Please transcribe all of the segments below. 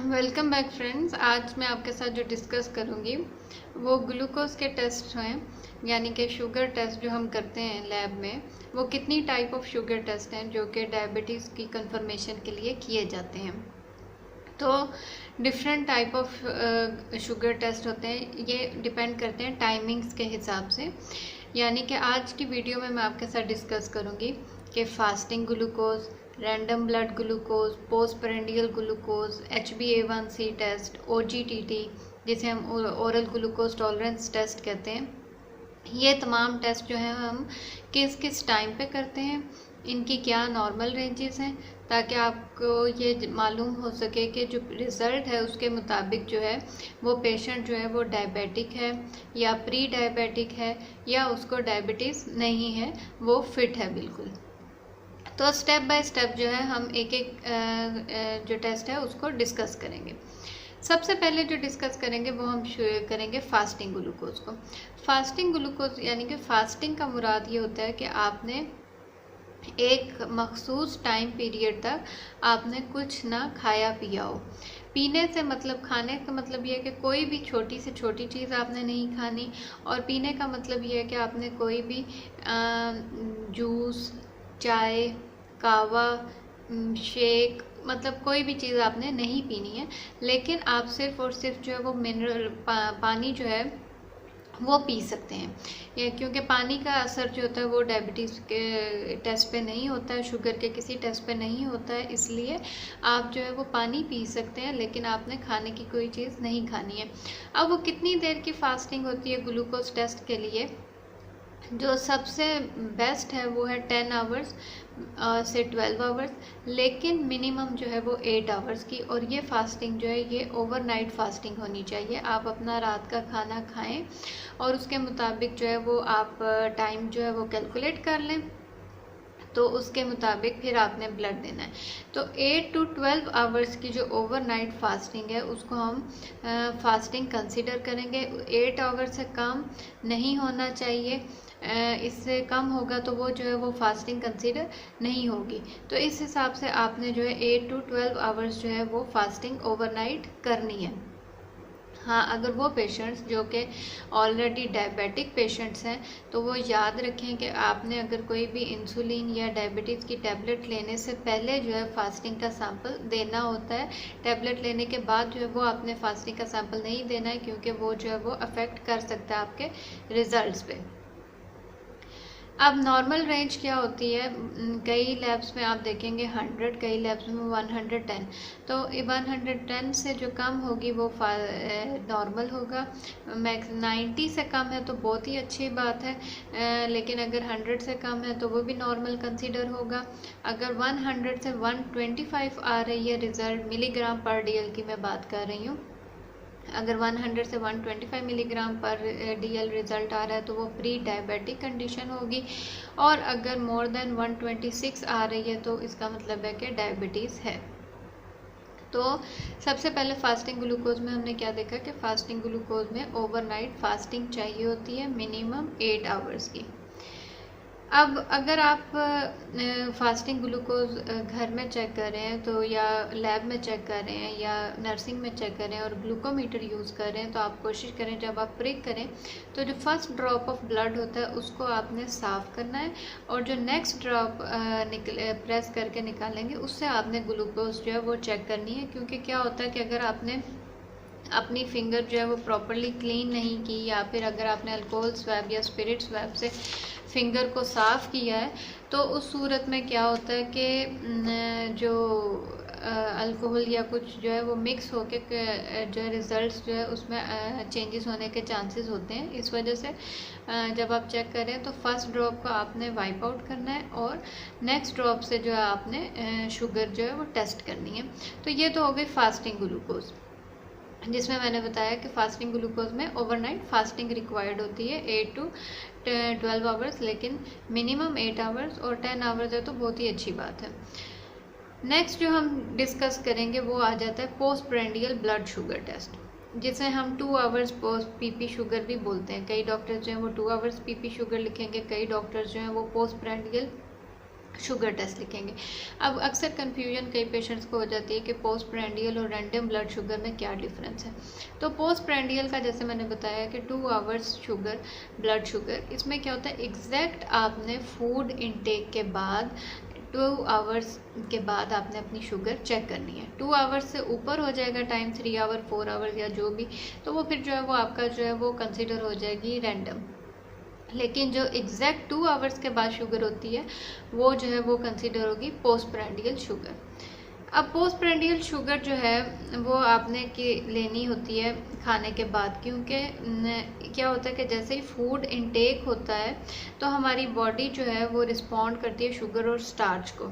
Welcome back friends. आज मैं आपके साथ जो डिस्कस करूंगी वो ग्लूकोज के टेस्ट हैं, यानी कि शुगर टेस्ट जो हम करते हैं लैब में। वो कितनी टाइप ऑफ शुगर टेस्ट हैं जो कि डायबिटीज़ की कंफर्मेशन के लिए किए जाते हैं। तो different type of sugar test होते हैं, ये डिपेंड करते हैं टाइमिंग्स के हिसाब से। यानी कि आज की वीडियो में मैं आपके साथ डिस्कस करूंगी कि fasting glucose, random blood glucose, postprandial glucose, HbA1c test, OGTT जिसे हम ओरल ग्लूकोज टॉलरेंस टेस्ट कहते हैं, ये तमाम टेस्ट जो है हम किस किस टाइम पे करते हैं, इनकी क्या नॉर्मल रेंजेस हैं, ताकि आपको ये मालूम हो सके कि जो रिज़ल्ट है उसके मुताबिक जो है वो पेशेंट जो है वो डायबिटिक है या प्री डायबिटिक है या उसको डायबिटीज़ नहीं है, वो फिट है बिल्कुल। तो स्टेप बाय स्टेप जो है हम एक एक जो टेस्ट है उसको डिस्कस करेंगे। सबसे पहले जो डिस्कस करेंगे वो हम करेंगे फास्टिंग ग्लूकोज को। फास्टिंग ग्लूकोज यानी कि फास्टिंग का मुराद ये होता है कि आपने एक मखसूस टाइम पीरियड तक आपने कुछ ना खाया पिया हो। पीने से मतलब, खाने का मतलब ये है कि कोई भी छोटी से छोटी चीज़ आपने नहीं खानी, और पीने का मतलब ये है कि आपने कोई भी जूस, चाय, कावा, शेक, मतलब कोई भी चीज़ आपने नहीं पीनी है, लेकिन आप सिर्फ और सिर्फ जो है वो मिनरल पानी जो है वो पी सकते हैं। या क्योंकि पानी का असर जो होता है वो डायबिटीज़ के टेस्ट पे नहीं होता है, शुगर के किसी टेस्ट पे नहीं होता है, इसलिए आप जो है वो पानी पी सकते हैं, लेकिन आपने खाने की कोई चीज़ नहीं खानी है। अब वो कितनी देर की फास्टिंग होती है ग्लूकोज टेस्ट के लिए? जो सबसे बेस्ट है वो है 10 आवर्स से 12 आवर्स, लेकिन मिनिमम जो है वो 8 आवर्स की। और ये फास्टिंग जो है ये ओवरनाइट फास्टिंग होनी चाहिए। आप अपना रात का खाना खाएं और उसके मुताबिक जो है वो आप टाइम जो है वो कैलकुलेट कर लें, तो उसके मुताबिक फिर आपने ब्लड देना है। तो 8 to 12 आवर्स की जो ओवरनाइट फास्टिंग है उसको हम फास्टिंग कंसीडर करेंगे। 8 आवर्स से कम नहीं होना चाहिए, इससे कम होगा तो वो जो है वो फास्टिंग कंसीडर नहीं होगी। तो इस हिसाब से आपने जो है 8 to 12 आवर्स जो है वो फास्टिंग ओवरनाइट करनी है। हाँ, अगर वो पेशेंट्स जो कि ऑलरेडी डायबिटिक पेशेंट्स हैं तो वो याद रखें कि आपने अगर कोई भी इंसुलिन या डायबिटीज़ की टैबलेट लेने से पहले जो है फास्टिंग का सैंपल देना होता है। टैबलेट लेने के बाद जो है वो आपने फास्टिंग का सैंपल नहीं देना है, क्योंकि वो जो है वो अफेक्ट कर सकता है आपके रिजल्ट्स पे। अब नॉर्मल रेंज क्या होती है? कई लैब्स में आप देखेंगे 100, कई लैब्स में 110। तो 110 से जो कम होगी वो नॉर्मल होगा। मैक्स 90 से कम है तो बहुत ही अच्छी बात है, लेकिन अगर 100 से कम है तो वो भी नॉर्मल कंसीडर होगा। अगर 100 से 125 आ रही है रिजल्ट, मिलीग्राम पर DL की मैं बात कर रही हूँ, अगर 100 से 125 मिलीग्राम पर DL रिजल्ट आ रहा है तो वो प्री डायबिटिक कंडीशन होगी। और अगर मोर देन 126 आ रही है तो इसका मतलब है कि डायबिटीज़ है। तो सबसे पहले फास्टिंग ग्लूकोज में हमने क्या देखा कि फास्टिंग ग्लूकोज में ओवरनाइट फास्टिंग चाहिए होती है, मिनिमम 8 आवर्स की। अब अगर आप फास्टिंग ग्लूकोज घर में चेक कर रहे हैं तो, या लैब में चेक कर रहे हैं या नर्सिंग में चेक कर रहे हैं और ग्लूकोमीटर यूज़ कर रहे हैं, तो आप कोशिश करें जब आप प्रिक करें तो जो फर्स्ट ड्रॉप ऑफ ब्लड होता है उसको आपने साफ़ करना है, और जो नेक्स्ट ड्रॉप प्रेस करके निकालेंगे उससे आपने ग्लूकोज जो है वो चेक करनी है। क्योंकि क्या होता है कि अगर आपने अपनी फिंगर जो है वो प्रॉपरली क्लीन नहीं की, या फिर अगर आपने अल्कोहल स्वैब या स्पिरिट स्वैब से फिंगर को साफ़ किया है, तो उस सूरत में क्या होता है कि जो अल्कोहल या कुछ जो है वो मिक्स होके जो है रिज़ल्ट्स जो है उसमें चेंजेस होने के चांसेस होते हैं। इस वजह से जब आप चेक करें तो फर्स्ट ड्रॉप को आपने वाइप आउट करना है, और नेक्स्ट ड्रॉप से जो है आपने शुगर जो है वो टेस्ट करनी है। तो ये तो हो गई फास्टिंग ग्लूकोज, जिसमें मैंने बताया कि फास्टिंग ग्लूकोज में ओवरनाइट फास्टिंग रिक्वायर्ड होती है 8 to 12 आवर्स, लेकिन मिनिमम 8 आवर्स, और 10 आवर्स है तो बहुत ही अच्छी बात है। नेक्स्ट जो हम डिस्कस करेंगे वो आ जाता है पोस्टप्रेंडियल ब्लड शुगर टेस्ट, जिसे हम 2 आवर्स पोस्ट PP शुगर भी बोलते हैं। कई डॉक्टर्स जो हैं वो 2 आवर्स PP शुगर लिखेंगे, कई डॉक्टर्स जो हैं वो पोस्टप्रेंडियल शुगर टेस्ट लिखेंगे। अब अक्सर कन्फ्यूजन कई पेशेंट्स को हो जाती है कि पोस्ट प्रेंडियल और रैंडम ब्लड शुगर में क्या डिफरेंस है। तो पोस्ट प्रेंडियल का जैसे मैंने बताया कि 2 आवर्स शुगर, ब्लड शुगर, इसमें क्या होता है, एग्जैक्ट आपने फूड इनटेक के बाद 2 आवर्स के बाद आपने अपनी शुगर चेक करनी है। 2 आवर्स से ऊपर हो जाएगा टाइम, 3 आवर 4 आवर्स या जो भी, तो वो फिर जो है वो आपका जो है वो कंसिडर हो जाएगी रैंडम। लेकिन जो एग्जैक्ट 2 आवर्स के बाद शुगर होती है वो जो है वो कंसिडर होगी पोस्ट प्रेंडियल शुगर। अब पोस्ट प्रेंडियल शुगर जो है वो आपने लेनी होती है खाने के बाद, क्योंकि क्या होता है कि जैसे ही फूड इनटेक होता है तो हमारी बॉडी जो है वो रिस्पॉन्ड करती है शुगर और स्टार्च को,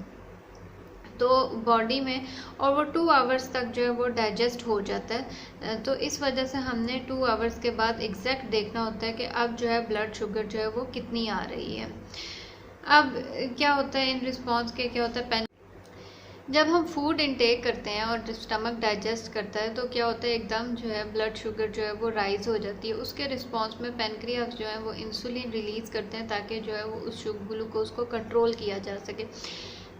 तो बॉडी में, और वो 2 आवर्स तक जो है वो डाइजेस्ट हो जाता है। तो इस वजह से हमने 2 आवर्स के बाद एग्जैक्ट देखना होता है कि अब जो है ब्लड शुगर जो है वो कितनी आ रही है। अब क्या होता है इन रिस्पॉन्स के, क्या होता है, जब हम फूड इनटेक करते हैं और स्टमक डाइजेस्ट करता है तो क्या होता है एकदम जो है ब्लड शुगर जो है वो राइज हो जाती है। उसके रिस्पॉन्स में पेनक्रियास जो है वो इंसुलिन रिलीज़ करते हैं ताकि जो है वो उस ग्लूकोज को कंट्रोल किया जा सके।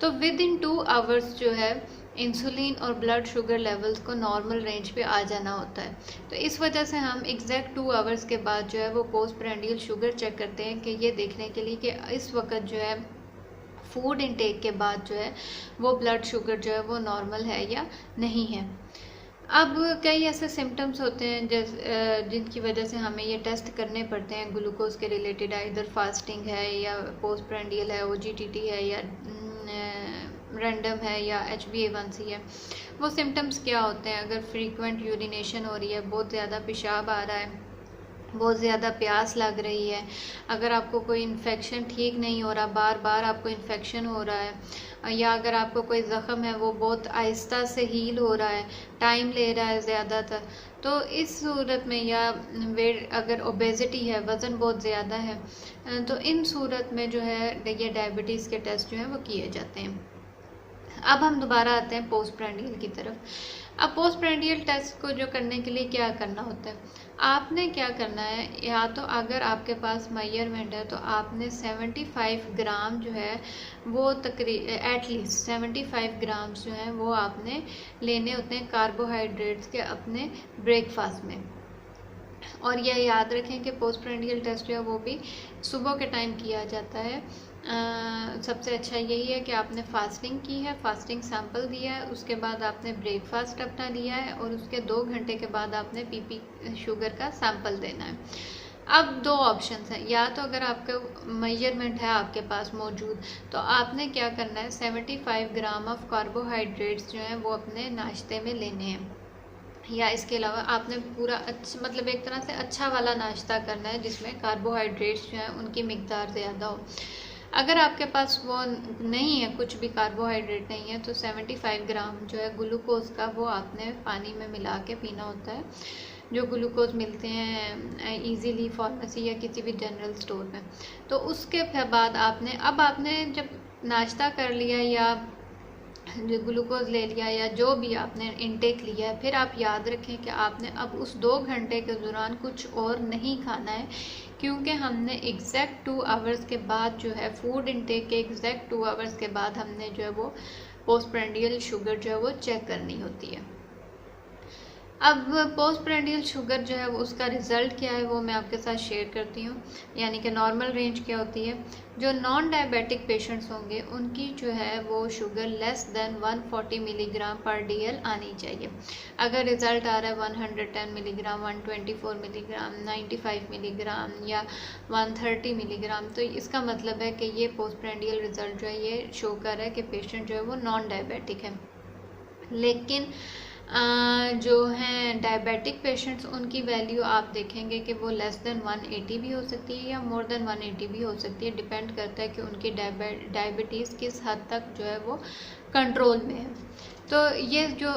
तो विद इन 2 आवर्स जो है इंसुलिन और ब्लड शुगर लेवल्स को नॉर्मल रेंज पे आ जाना होता है। तो इस वजह से हम एग्जैक्ट 2 आवर्स के बाद जो है वो पोस्ट प्रेंडियल शुगर चेक करते हैं कि ये देखने के लिए कि इस वक्त जो है फूड इनटेक के बाद जो है वो ब्लड शुगर जो है वो नॉर्मल है या नहीं है। अब कई ऐसे सिम्टम्स होते हैं जिनकी वजह से हमें ये टेस्ट करने पड़ते हैं ग्लूकोज के रिलेटेड, इधर फास्टिंग है या पोस्ट प्रेंडियल है, OGTT है या रैंडम है या HbA1c है। वो सिम्टम्स क्या होते हैं, अगर फ्रीक्वेंट यूरिनेशन हो रही है, बहुत ज़्यादा पेशाब आ रहा है, बहुत ज़्यादा प्यास लग रही है, अगर आपको कोई इन्फेक्शन ठीक नहीं हो रहा, बार बार आपको इन्फेक्शन हो रहा है, या अगर आपको कोई ज़ख़म है वो बहुत आहिस्ता से हील हो रहा है, टाइम ले रहा है ज़्यादातर, तो इस सूरत में, या वेट, अगर ओबेसिटी है, वज़न बहुत ज़्यादा है, तो इन सूरत में जो है ये डायबिटीज़ के टेस्ट जो हैं वो किए जाते हैं। अब हम दोबारा आते हैं पोस्ट प्रेंडियल की तरफ। अब पोस्ट प्रेंडियल टेस्ट को जो करने के लिए क्या करना होता है, आपने क्या करना है, या तो अगर आपके पास मेजरमेंट है तो आपने 75 ग्राम जो है वो एटलीस्ट 75 ग्राम्स जो है वो आपने लेने होते हैं कार्बोहाइड्रेट्स के अपने ब्रेकफास्ट में। और यह याद रखें कि पोस्ट प्रेंडियल टेस्ट जो है वो भी सुबह के टाइम किया जाता है। सबसे अच्छा यही है कि आपने फास्टिंग की है, फास्टिंग सैंपल दिया है, उसके बाद आपने ब्रेकफास्ट अपना लिया है और उसके 2 घंटे के बाद आपने PP शुगर का सैंपल देना है। अब 2 ऑप्शंस हैं, या तो अगर आपका मेजरमेंट है आपके पास मौजूद तो आपने क्या करना है, 75 ग्राम ऑफ कार्बोहाइड्रेट्स जो हैं वो अपने नाश्ते में लेने हैं, या इसके अलावा आपने पूरा मतलब एक तरह से अच्छा वाला नाश्ता करना है जिसमें कार्बोहाइड्रेट्स जो हैं उनकी मिकदार ज़्यादा हो। अगर आपके पास वो नहीं है, कुछ भी कार्बोहाइड्रेट नहीं है, तो 75 ग्राम जो है ग्लूकोज का वो आपने पानी में मिला के पीना होता है, जो ग्लूकोज मिलते हैं इजीली फार्मेसी या किसी भी जनरल स्टोर में। तो उसके बाद आपने जब नाश्ता कर लिया या जो ग्लूकोज ले लिया या जो भी आपने इनटेक लिया है, फिर आप याद रखें कि आपने अब उस 2 घंटे के दौरान कुछ और नहीं खाना है, क्योंकि हमने एग्जैक्ट 2 आवर्स के बाद जो है फूड इनटेक के एग्जैक्ट 2 आवर्स के बाद हमने जो है वो पोस्ट प्रेंडियल शुगर जो है वो चेक करनी होती है। अब पोस्ट प्रेंडियल शुगर जो है वो उसका रिज़ल्ट क्या है वो मैं आपके साथ शेयर करती हूँ, यानी कि नॉर्मल रेंज क्या होती है। जो नॉन डायबिटिक पेशेंट्स होंगे उनकी जो है वो शुगर लेस देन 140 मिलीग्राम पर DL आनी चाहिए। अगर रिज़ल्ट आ रहा है 110 मिलीग्राम, 124 मिलीग्राम, 95 मिलीग्राम या 130 मिलीग्राम, तो इसका मतलब है कि ये पोस्ट प्रेंडियल रिज़ल्ट जो है ये शो कर रहा है कि पेशेंट जो है वो नॉन डायबिटिक है। लेकिन जो हैं डायबिटिक पेशेंट्स उनकी वैल्यू आप देखेंगे कि वो लेस देन 180 भी हो सकती है या मोर देन 180 भी हो सकती है, डिपेंड करता है कि उनकी डायबिटीज़ किस हद तक जो है वो कंट्रोल में है। तो ये जो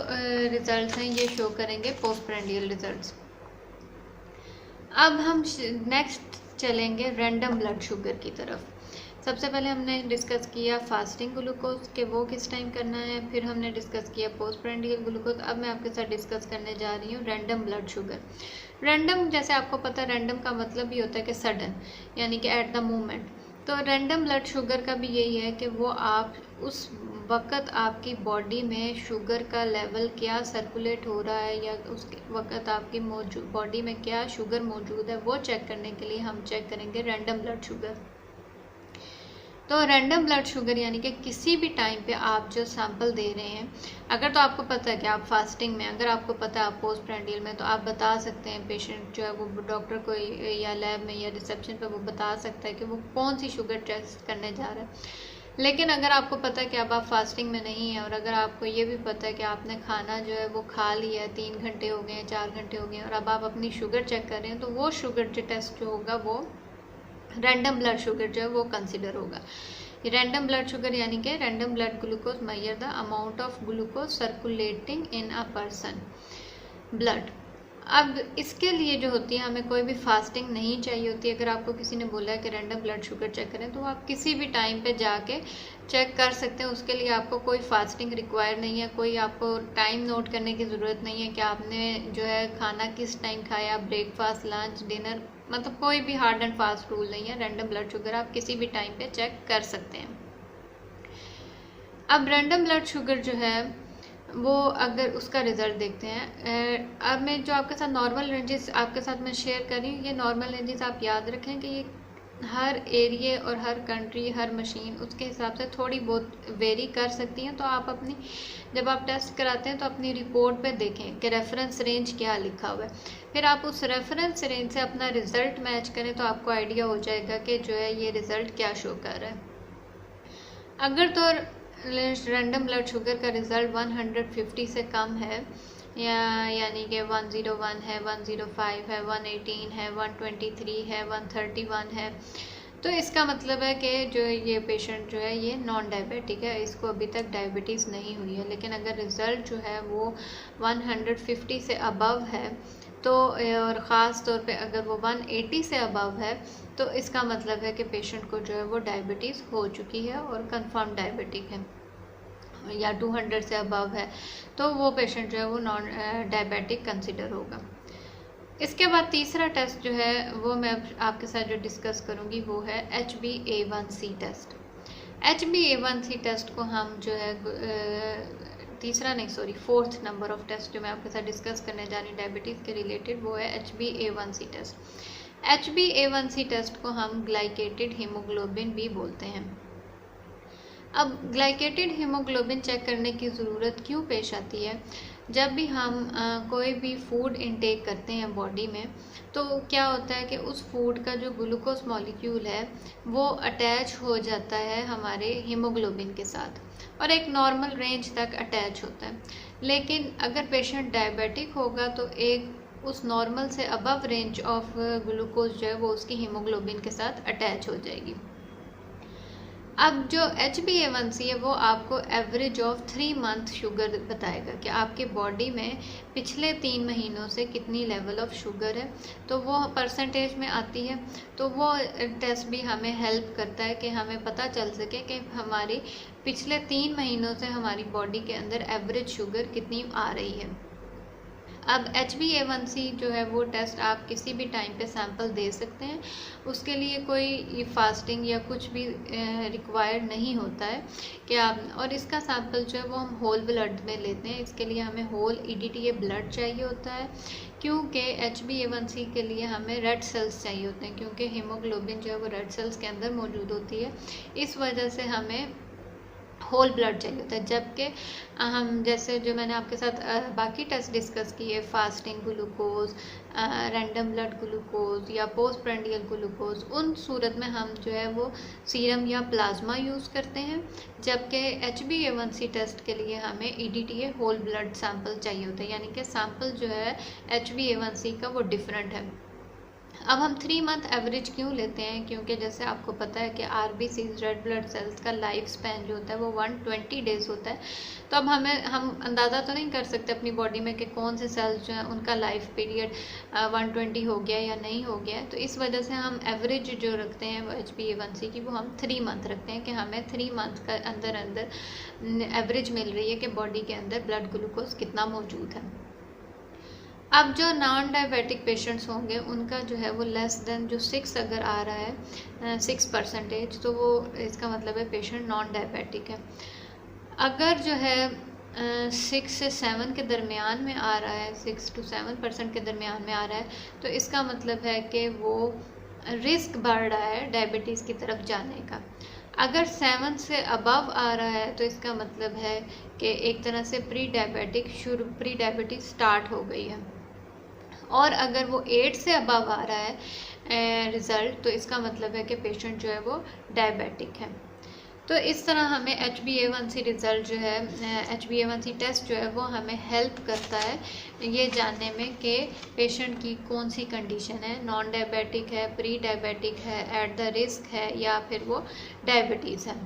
रिज़ल्ट्स हैं ये शो करेंगे पोस्ट प्रेंडियल रिज़ल्ट्स। अब हम नेक्स्ट चलेंगे रैंडम ब्लड शुगर की तरफ। सबसे पहले हमने डिस्कस किया फास्टिंग ग्लूकोज के वो किस टाइम करना है, फिर हमने डिस्कस किया पोस्ट प्रेंडियल ग्लूकोज। अब मैं आपके साथ डिस्कस करने जा रही हूँ रैंडम ब्लड शुगर। रैंडम, जैसे आपको पता है, रैंडम का मतलब ही होता है कि सडन, यानी कि एट द मोमेंट। तो रैंडम ब्लड शुगर का भी यही है कि वो आप उस वक़्त आपकी बॉडी में शुगर का लेवल क्या सर्कुलेट हो रहा है या उस वक़्त आपकी बॉडी में क्या शुगर मौजूद है वो चेक करने के लिए हम चेक करेंगे रैंडम ब्लड शुगर। तो रैंडम ब्लड शुगर यानी कि किसी भी टाइम पे आप जो सैंपल दे रहे हैं, अगर तो आपको पता है कि आप फास्टिंग में, अगर आपको पता है आप पोस्ट प्रेंडियल में, तो आप बता सकते हैं पेशेंट जो है वो डॉक्टर को या लैब में या रिसेप्शन पे वो बता सकता है कि वो कौन सी शुगर टेस्ट करने जा रहा है। लेकिन अगर आपको पता है कि अब आप फास्टिंग में नहीं है और अगर आपको ये भी पता है कि आपने खाना जो है वो खा लिया है, 3 घंटे हो गए हैं, 4 घंटे हो गए हैं, और अब आप अपनी शुगर चेक कर रहे हैं, तो वो शुगर जो टेस्ट जो होगा वो रैंडम ब्लड शुगर जो है वो कंसिडर होगा। रैंडम ब्लड शुगर यानी कि random blood glucose measure the amount of glucose circulating in a person blood. अब इसके लिए जो होती है हमें कोई भी फास्टिंग नहीं चाहिए होती। अगर आपको किसी ने बोला है कि रैंडम ब्लड शुगर चेक करें, तो आप किसी भी टाइम पे जाके चेक कर सकते हैं। उसके लिए आपको कोई फास्टिंग रिक्वायर नहीं है, कोई आपको टाइम नोट करने की ज़रूरत नहीं है कि आपने जो है खाना किस टाइम खाया, ब्रेकफास्ट, लंच, डिनर, मतलब कोई भी हार्ड एंड फास्ट रूल नहीं है। रैंडम ब्लड शुगर आप किसी भी टाइम पे चेक कर सकते हैं। अब रैंडम ब्लड शुगर जो है वो अगर उसका रिज़ल्ट देखते हैं, अब मैं जो आपके साथ नॉर्मल रेंजेस आपके साथ मैं शेयर कर रही हूँ, ये नॉर्मल रेंजेस आप याद रखें कि ये हर एरिए और हर कंट्री, हर मशीन उसके हिसाब से थोड़ी बहुत वेरी कर सकती हैं। तो आप अपनी जब आप टेस्ट कराते हैं तो अपनी रिपोर्ट पे देखें कि रेफरेंस रेंज क्या लिखा हुआ है, फिर आप उस रेफरेंस रेंज से अपना रिज़ल्ट मैच करें तो आपको आइडिया हो जाएगा कि जो है ये रिज़ल्ट क्या शो कर रहा है। अगर तो रैंडम ब्लड शुगर का रिज़ल्ट 150 से कम है, या यानी कि 101 है, 105 है, 118 है, 123 है, 131 है, तो इसका मतलब है कि जो ये पेशेंट जो है ये नॉन डायबिटिक है, इसको अभी तक डायबिटीज़ नहीं हुई है। लेकिन अगर रिज़ल्ट जो है वो 150 से अबव है तो, और ख़ास तौर पे अगर वो 180 से अबव है, तो इसका मतलब है कि पेशेंट को जो है वो डायबिटीज़ हो चुकी है और कंफर्म डायबिटिक है। या 200 से अबव है तो वो पेशेंट जो है वो नॉन डायबिटिक कंसिडर होगा। इसके बाद तीसरा टेस्ट जो है वो मैं आपके साथ जो डिस्कस करूँगी वो है HbA1c टेस्ट। HbA1c टेस्ट को हम जो है फोर्थ नंबर ऑफ टेस्ट जो मैं आपके साथ डिस्कस करने जा रही हूँ डायबिटीज़ के रिलेटेड, वो है HbA1c टेस्ट। HbA1c टेस्ट को हम ग्लाइकेटेड हीमोग्लोबिन भी बोलते हैं। अब ग्लाइकेटेड हीमोग्लोबिन चेक करने की ज़रूरत क्यों पेश आती है? जब भी हम कोई भी फूड इनटेक करते हैं बॉडी में, तो क्या होता है कि उस फूड का जो ग्लूकोज मॉलिक्यूल है वो अटैच हो जाता है हमारे हीमोग्लोबिन के साथ और एक नॉर्मल रेंज तक अटैच होता है। लेकिन अगर पेशेंट डायबिटिक होगा तो एक उस नॉर्मल से अबव रेंज ऑफ ग्लूकोज जो है वो उसकी हीमोग्लोबिन के साथ अटैच हो जाएगी। अब जो HbA1c है वो आपको एवरेज ऑफ 3 मंथ शुगर बताएगा कि आपके बॉडी में पिछले 3 महीनों से कितनी लेवल ऑफ शुगर है, तो वो परसेंटेज में आती है। तो वो टेस्ट भी हमें हेल्प करता है कि हमें पता चल सके कि हमारी पिछले 3 महीनों से हमारी बॉडी के अंदर एवरेज शुगर कितनी आ रही है। अब HbA1c जो है वो टेस्ट आप किसी भी टाइम पे सैंपल दे सकते हैं, उसके लिए कोई फास्टिंग या कुछ भी रिक्वायर्ड नहीं होता है कि आप, और इसका सैंपल जो है वो हम होल ब्लड में लेते हैं। इसके लिए हमें होल EDTA ब्लड चाहिए होता है, क्योंकि HbA1c के लिए हमें रेड सेल्स चाहिए होते हैं, क्योंकि हीमोग्लोबिन जो है वो रेड सेल्स के अंदर मौजूद होती है। इस वजह से हमें होल ब्लड चाहिए होता है। जबकि हम जैसे जो मैंने आपके साथ बाकी टेस्ट डिस्कस किए, fasting glucose, random blood glucose या पोस्ट प्रेंडियल ग्लूकोज, उन सूरत में हम जो है वो सीरम या प्लाज्मा यूज़ करते हैं। जबकि HbA1c टेस्ट के लिए हमें EDTA होल ब्लड सैंपल चाहिए होता है, यानी कि सैंपल जो है HbA1c का वो डिफरेंट है। अब हम 3 मंथ एवरेज क्यों लेते हैं? क्योंकि जैसे आपको पता है कि RBCs रेड ब्लड सेल्स का लाइफ स्पैन जो होता है वो 120 डेज़ होता है। तो अब हम अंदाज़ा तो नहीं कर सकते अपनी बॉडी में कि कौन से सेल्स जो हैं उनका लाइफ पीरियड 120 हो गया या नहीं हो गया। तो इस वजह से हम एवरेज जो रखते हैं वो HbA1c की वो हम 3 मंथ रखते हैं कि हमें 3 मंथ का अंदर एवरेज मिल रही है कि बॉडी के अंदर ब्लड ग्लूकोज कितना मौजूद है। अब जो नॉन डायबिटिक पेशेंट्स होंगे उनका जो है वो लेस देन जो 6 अगर आ रहा है 6%, तो वो इसका मतलब है पेशेंट नॉन डायबिटिक है। अगर जो है 6 से 7 के दरमियान में आ रहा है, 6 to 7% के दरमियान में आ रहा है, तो इसका मतलब है कि वो रिस्क बढ़ रहा है डायबिटीज़ की तरफ जाने का। अगर 7 से अबव आ रहा है तो इसका मतलब है कि एक तरह से प्री डायबिटीज स्टार्ट हो गई है। और अगर वो 8 से अबव आ रहा है रिज़ल्ट, तो इसका मतलब है कि पेशेंट जो है वो डायबिटिक है। तो इस तरह हमें HbA1c रिज़ल्ट जो है, HbA1c टेस्ट जो है वो हमें हेल्प करता है ये जानने में कि पेशेंट की कौन सी कंडीशन है, नॉन डायबिटिक है, प्री डायबिटिक है, एट द रिस्क है, या फिर वो डायबिटीज़ है।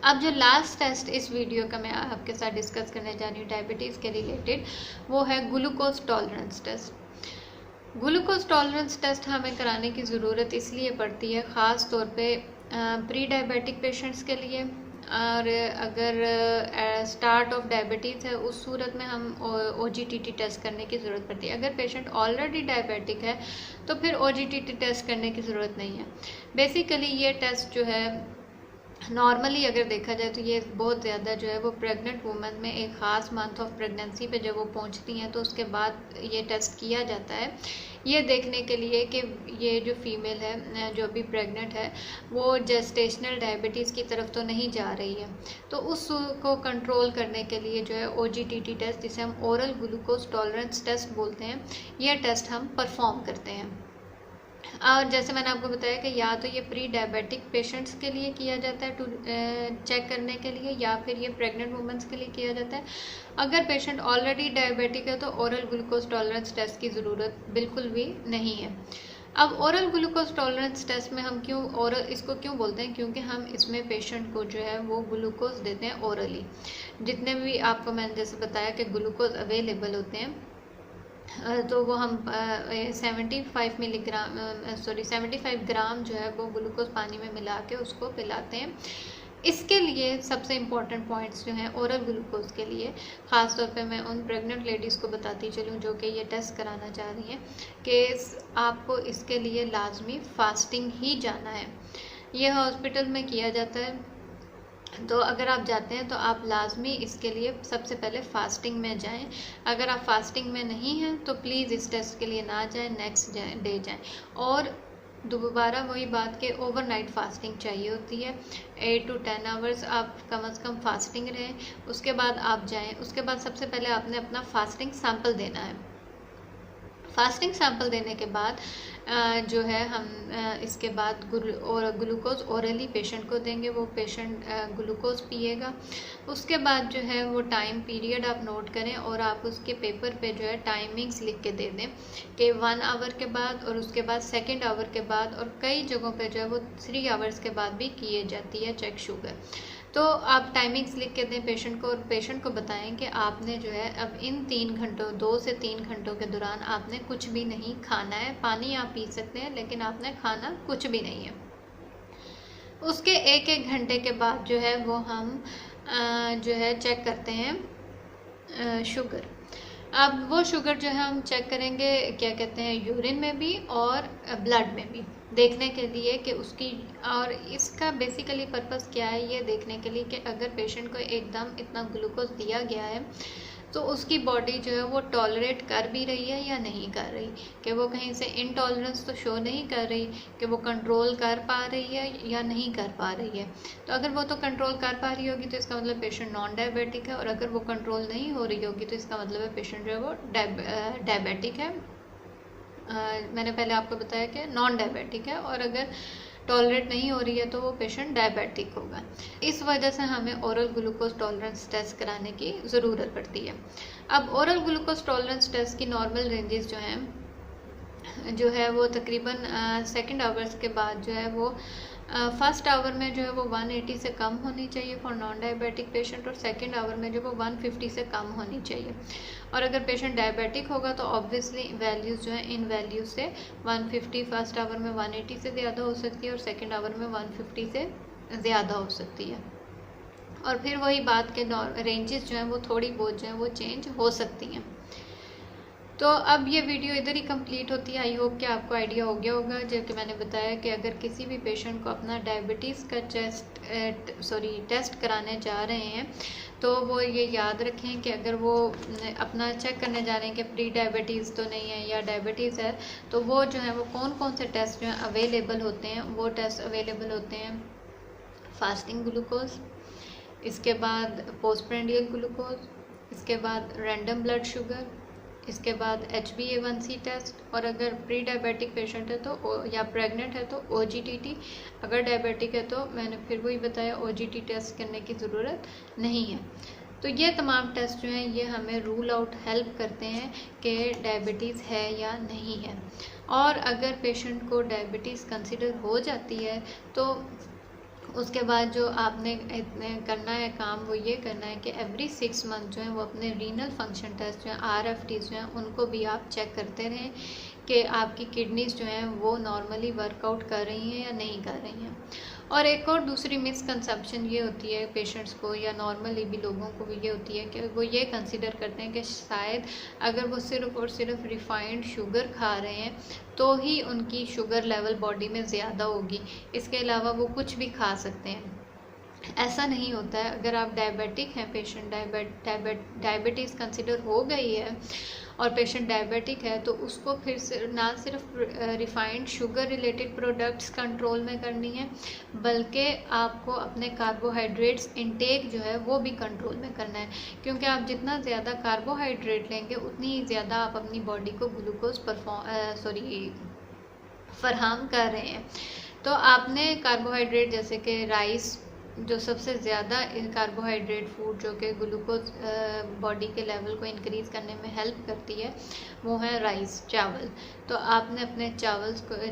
अब जो लास्ट टेस्ट इस वीडियो का मैं आपके साथ डिस्कस करने जा रही हूँ डायबिटीज़ के रिलेटेड, वो है glucose tolerance test. Glucose tolerance test हमें कराने की ज़रूरत इसलिए पड़ती है ख़ास तौर पे प्री डायबिटिक पेशेंट्स के लिए, और अगर स्टार्ट ऑफ डायबिटीज़ है उस सूरत में हम OGTT टेस्ट करने की ज़रूरत पड़ती है। अगर पेशेंट ऑलरेडी डायबिटिक है तो फिर OGTT टेस्ट करने की ज़रूरत नहीं है। बेसिकली ये टेस्ट जो है नॉर्मली अगर देखा जाए तो ये बहुत ज़्यादा जो है वो प्रेग्नेंट वुमेन में एक ख़ास मंथ ऑफ प्रेगनेंसी पे जब वो पहुंचती हैं तो उसके बाद ये टेस्ट किया जाता है, ये देखने के लिए कि ये जो फीमेल है जो अभी प्रेग्नेंट है वो जेस्टेशनल डायबिटीज़ की तरफ तो नहीं जा रही है। तो उसको कंट्रोल करने के लिए जो है OGTT टेस्ट, जिसे हम ओरल ग्लूकोज टॉलरेंस टेस्ट बोलते हैं, यह टेस्ट हम परफॉर्म करते हैं। और जैसे मैंने आपको बताया कि या तो ये प्री डायबिटिक पेशेंट्स के लिए किया जाता है चेक करने के लिए, या फिर ये प्रेग्नेंट वुमेंस के लिए किया जाता है। अगर पेशेंट ऑलरेडी डायबिटिक है तो ओरल ग्लूकोज टॉलरेंस टेस्ट की ज़रूरत बिल्कुल भी नहीं है। अब ओरल ग्लूकोज टॉलरेंस टेस्ट में हम इसको क्यों बोलते हैं, क्योंकि हम इसमें पेशेंट को जो है वो ग्लूकोज देते हैं ओरली। जितने भी आपको मैंने जैसे बताया कि ग्लूकोज अवेलेबल होते हैं, तो वो हम 75 ग्राम जो है वो ग्लूकोज पानी में मिला के उसको पिलाते हैं। इसके लिए सबसे इम्पॉर्टेंट पॉइंट्स जो हैं ओरल ग्लूकोज के लिए, ख़ास तौर पे मैं उन प्रेग्नेंट लेडीज़ को बताती चलूँ जो कि ये टेस्ट कराना चाह रही हैं कि आपको इसके लिए लाजमी फास्टिंग ही जाना है। ये हॉस्पिटल में किया जाता है, तो अगर आप जाते हैं तो आप लाजमी इसके लिए सबसे पहले फ़ास्टिंग में जाएं। अगर आप फास्टिंग में नहीं हैं तो प्लीज़ इस टेस्ट के लिए ना जाएं, नेक्स्ट डे जाएं। और दोबारा वही बात कि ओवरनाइट फास्टिंग चाहिए होती है, 8 to 10 आवर्स आप कम से कम फास्टिंग रहें, उसके बाद आप जाएं। उसके बाद सबसे पहले आपने अपना फास्टिंग सैंपल देना है। फास्टिंग सैंपल देने के बाद जो है हम इसके बाद ग्लूकोज ओरली पेशेंट को देंगे, वो पेशेंट ग्लूकोज पिएगा। उसके बाद जो है वो टाइम पीरियड आप नोट करें और आप उसके पेपर पे जो है टाइमिंग्स लिख के दे दें कि 1 आवर के बाद, और उसके बाद 2nd आवर के बाद, और कई जगहों पे जो है वो 3 आवर्स के बाद भी किए जाती है चेक शुगर। तो आप टाइमिंग्स लिख के दें पेशेंट को, और पेशेंट को बताएं कि आपने जो है अब इन 3 घंटों 2 से 3 घंटों के दौरान आपने कुछ भी नहीं खाना है। पानी आप पी सकते हैं लेकिन आपने खाना कुछ भी नहीं है। उसके 1-1 घंटे के बाद जो है वो हम जो है चेक करते हैं शुगर। अब वो शुगर जो है हम चेक करेंगे क्या कहते हैं यूरिन में भी और ब्लड में भी, देखने के लिए कि उसकी, और इसका बेसिकली पर्पस क्या है ये देखने के लिए कि अगर पेशेंट को एकदम इतना ग्लूकोज दिया गया है तो उसकी बॉडी जो है वो टॉलरेट कर भी रही है या नहीं कर रही, कि वो कहीं से इनटॉलरेंस तो शो नहीं कर रही, कि वो कंट्रोल कर पा रही है या नहीं कर पा रही है। तो अगर वो तो कंट्रोल कर पा रही होगी तो इसका मतलब पेशेंट नॉन डायबिटिक है, और अगर वो कंट्रोल नहीं हो रही होगी तो इसका मतलब है पेशेंट जो है वो डायबिटिक है। मैंने पहले आपको बताया कि नॉन डायबिटिक है, और अगर टॉलरेट नहीं हो रही है तो वो पेशेंट डायबिटिक होगा। इस वजह से हमें ओरल ग्लूकोज टॉलरेंस टेस्ट कराने की ज़रूरत पड़ती है। अब ओरल ग्लूकोज टॉलरेंस टेस्ट की नॉर्मल रेंजेस जो है वो तकरीबन 2nd आवर्स के बाद जो है वो 1st आवर में जो है वो 180 से कम होनी चाहिए फॉर नॉन डायबिटिक पेशेंट, और 2nd आवर में जो वो 150 से कम होनी चाहिए। और अगर पेशेंट डायबिटिक होगा तो ऑब्वियसली वैल्यूज़ जो है इन वैल्यूज़ से 150 1st आवर में 180 से ज़्यादा हो सकती है, और 2nd आवर में 150 से ज़्यादा हो सकती है। और फिर वही बात के रेंजेस जो हैं वो थोड़ी बहुत जो है वो चेंज हो सकती हैं। तो अब ये वीडियो इधर ही कंप्लीट होती है। आई होप कि आपको आइडिया हो गया होगा, जो कि मैंने बताया कि अगर किसी भी पेशेंट को अपना डायबिटीज़ का टेस्ट कराने जा रहे हैं तो वो ये याद रखें कि अगर वो अपना चेक करने जा रहे हैं कि प्री डायबिटीज़ तो नहीं है या डायबिटीज़ है, तो वो जो है वो कौन कौन से टेस्ट जो हैं अवेलेबल होते हैं। वो टेस्ट अवेलेबल होते हैं फास्टिंग ग्लूकोज, इसके बाद पोस्टप्रेंडियल ग्लूकोज, इसके बाद रैंडम ब्लड शुगर, इसके बाद HbA1c टेस्ट, और अगर प्री डायबिटिक पेशेंट है तो या प्रेग्नेंट है तो OGTT, अगर डायबिटिक है तो मैंने फिर वही बताया OGT टेस्ट करने की ज़रूरत नहीं है। तो ये तमाम टेस्ट जो हैं ये हमें रूल आउट हेल्प करते हैं कि डायबिटीज़ है या नहीं है। और अगर पेशेंट को डायबिटीज़ कंसिडर हो जाती है तो उसके बाद जो आपने करना है काम वो ये करना है कि एवरी 6 मंथ जो है वो अपने रीनल फंक्शन टेस्ट जो है RFTs जो हैं उनको भी आप चेक करते रहें कि आपकी किडनीज जो हैं वो नॉर्मली वर्कआउट कर रही हैं या नहीं कर रही हैं। और एक और दूसरी मिसकंसेप्शन ये होती है पेशेंट्स को या नॉर्मली भी लोगों को भी ये होती है कि वो ये कंसिडर करते हैं कि शायद अगर वो सिर्फ़ और सिर्फ रिफाइंड शुगर खा रहे हैं तो ही उनकी शुगर लेवल बॉडी में ज़्यादा होगी, इसके अलावा वो कुछ भी खा सकते हैं। ऐसा नहीं होता है। अगर आप डायबिटिक हैं, पेशेंट डायबिटीज़ कंसिडर हो गई है और पेशेंट डायबिटिक है तो उसको फिर से ना सिर्फ refined sugar related products control में करनी है, बल्कि आपको अपने कार्बोहाइड्रेट्स इनटेक जो है वो भी कंट्रोल में करना है, क्योंकि आप जितना ज़्यादा कार्बोहाइड्रेट लेंगे उतनी ही ज़्यादा आप अपनी बॉडी को ग्लूकोज फराहम कर रहे हैं। तो आपने कार्बोहाइड्रेट जैसे कि राइस जो सबसे ज़्यादा कार्बोहाइड्रेट फूड जो कि ग्लूकोज बॉडी के लेवल को इंक्रीज़ करने में हेल्प करती है वो है राइस, चावल। तो आपने अपने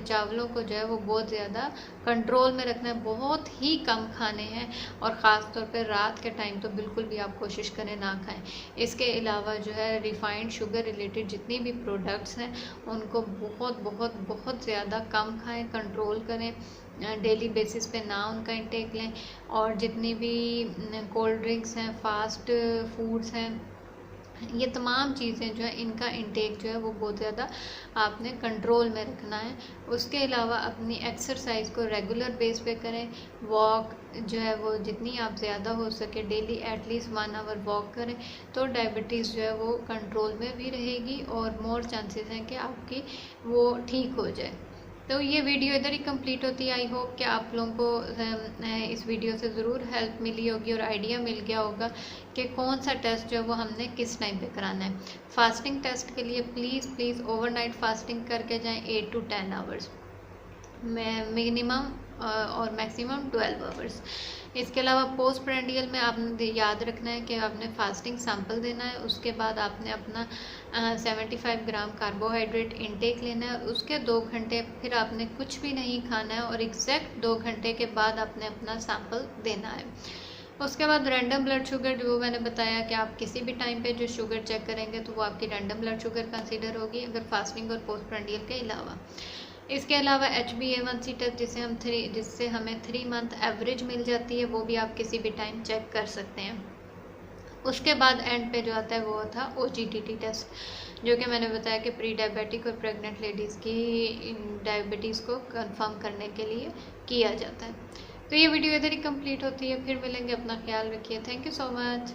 चावलों को जो है वो बहुत ज़्यादा कंट्रोल में रखना है, बहुत ही कम खाने हैं, और ख़ास तौर पे रात के टाइम तो बिल्कुल भी आप कोशिश करें ना खाएं। इसके अलावा जो है रिफाइंड शुगर रिलेटेड जितनी भी प्रोडक्ट्स हैं उनको बहुत बहुत बहुत ज़्यादा कम खाएं, कंट्रोल करें, डेली बेसिस पे ना उनका इंटेक लें। और जितनी भी कोल्ड ड्रिंक्स हैं, फास्ट फूड्स हैं, ये तमाम चीज़ें जो है इनका इंटेक जो है वो बहुत ज़्यादा आपने कंट्रोल में रखना है। उसके अलावा अपनी एक्सरसाइज को रेगुलर बेस पे करें, वॉक जो है वो जितनी आप ज़्यादा हो सके डेली एटलीस्ट 1 आवर वॉक करें, तो डायबिटीज़ जो है वो कंट्रोल में भी रहेगी और मोर चांसेस हैं कि आपकी वो ठीक हो जाए। तो ये वीडियो इधर ही कंप्लीट होती है। आई होप कि आप लोगों को इस वीडियो से ज़रूर हेल्प मिली होगी और आइडिया मिल गया होगा कि कौन सा टेस्ट जो है वो हमने किस टाइम पे कराना है। फास्टिंग टेस्ट के लिए प्लीज़ ओवरनाइट फास्टिंग करके जाएं 8 to 10 आवर्स, मिनिमम और मैक्सिमम 12 आवर्स। इसके अलावा पोस्ट प्रेंडियल में आपने याद रखना है कि आपने फास्टिंग सैंपल देना है, उसके बाद आपने अपना 75 ग्राम कार्बोहाइड्रेट इनटेक लेना है, उसके 2 घंटे फिर आपने कुछ भी नहीं खाना है और एग्जैक्ट 2 घंटे के बाद आपने अपना सैंपल देना है। उसके बाद रैंडम ब्लड शुगर जो मैंने बताया कि आप किसी भी टाइम पे जो शुगर चेक करेंगे तो वो आपकी रैंडम ब्लड शुगर कंसीडर होगी अगर फास्टिंग और पोस्ट प्रेंडियल के अलावा। इसके अलावा HbA1c टेस्ट जिससे हमें 3 मंथ एवरेज मिल जाती है, वो भी आप किसी भी टाइम चेक कर सकते हैं। उसके बाद एंड पे जो आता है वो था OGTT टेस्ट, जो कि मैंने बताया कि प्री डायबिटिक और प्रेग्नेंट लेडीज़ की डायबिटीज़ को कंफर्म करने के लिए किया जाता है। तो ये वीडियो इधर ही कंप्लीट होती है, फिर मिलेंगे, अपना ख्याल रखिए। Thank you so much.